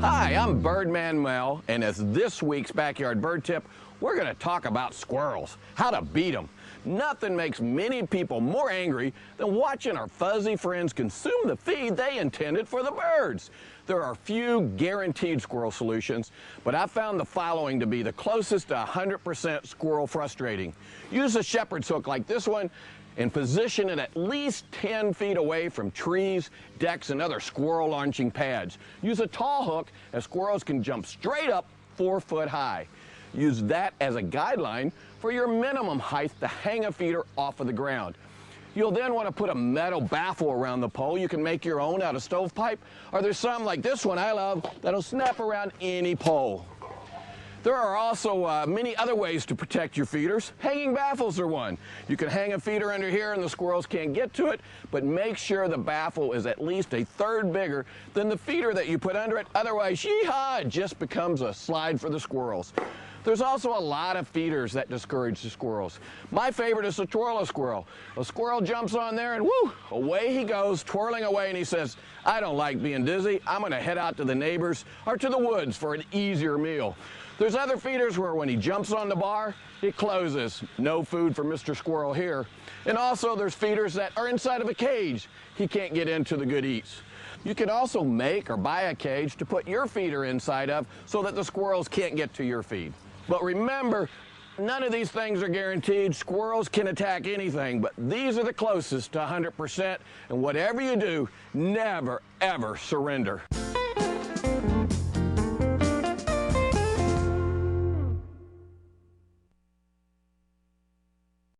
Hi, I'm Birdman Mel, and as this week's Backyard Bird Tip, we're going to talk about squirrels, how to beat them. Nothing makes many people more angry than watching our fuzzy friends consume the feed they intended for the birds. There are few guaranteed squirrel solutions, but I found the following to be the closest to 100% squirrel frustrating. Use a shepherd's hook like this one and position it at least 10 feet away from trees, decks, and other squirrel launching pads. Use a tall hook as squirrels can jump straight up 4 foot high. Use that as a guideline for your minimum height to hang a feeder off of the ground. You'll then want to put a metal baffle around the pole. You can make your own out of stovepipe, or there's some like this one I love that'll snap around any pole. There are also many other ways to protect your feeders. Hanging baffles are one. You can hang a feeder under here and the squirrels can't get to it, but make sure the baffle is at least a third bigger than the feeder that you put under it. Otherwise, yee-haw, it just becomes a slide for the squirrels. There's also a lot of feeders that discourage the squirrels. My favorite is the twirl squirrel. A squirrel jumps on there and whoo, away he goes, twirling away, and he says, I don't like being dizzy. I'm gonna head out to the neighbors or to the woods for an easier meal. There's other feeders where when he jumps on the bar, it closes. No food for Mr. Squirrel here. And also there's feeders that are inside of a cage. He can't get into the good eats. You can also make or buy a cage to put your feeder inside of so that the squirrels can't get to your feed. But remember, none of these things are guaranteed. Squirrels can attack anything, but these are the closest to 100%. And whatever you do, never, ever surrender.